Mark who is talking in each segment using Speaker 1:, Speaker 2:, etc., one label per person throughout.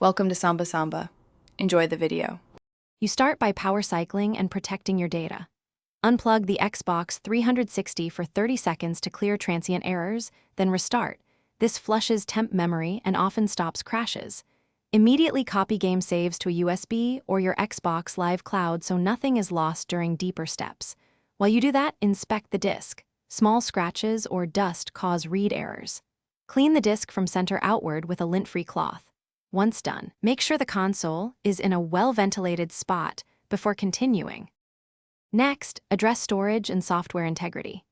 Speaker 1: Welcome to Samba Samba. Enjoy the video.
Speaker 2: You start by power cycling and protecting your data. Unplug the Xbox 360 for 30 seconds to clear transient errors, then restart. This flushes temp memory and often stops crashes. Immediately copy game saves to a USB or your Xbox Live Cloud so nothing is lost during deeper steps. While you do that, inspect the disk. Small scratches or dust cause read errors. Clean the disk from center outward with a lint-free cloth. Once done, make sure the console is in a well-ventilated spot before continuing. Next, address storage and software integrity.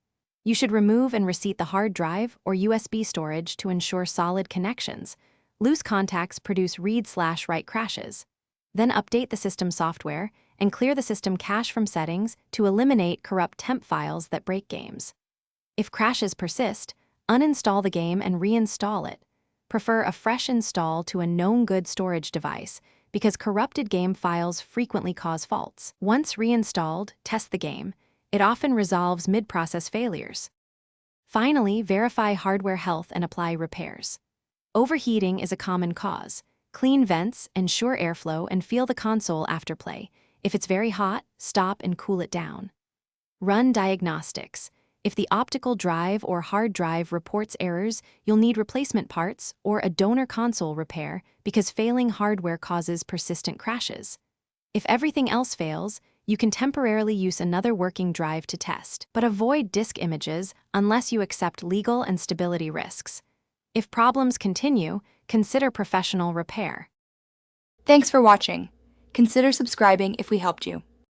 Speaker 2: You should remove and reseat the hard drive or USB storage to ensure solid connections. Loose contacts produce read/write crashes. Then update the system software and clear the system cache from settings to eliminate corrupt temp files that break games. If crashes persist, uninstall the game and reinstall it. Prefer a fresh install to a known good storage device because corrupted game files frequently cause faults. Once reinstalled, test the game. It often resolves mid-process failures. Finally, verify hardware health and apply repairs. Overheating is a common cause. Clean vents, ensure airflow, and feel the console after play. If it's very hot, stop and cool it down. Run diagnostics. If the optical drive or hard drive reports errors, you'll need replacement parts or a donor console repair because failing hardware causes persistent crashes. If everything else fails, you can temporarily use another working drive to test, but avoid disk images unless you accept legal and stability risks. If problems continue, consider professional repair.
Speaker 3: Thanks for watching. Consider subscribing if we helped you.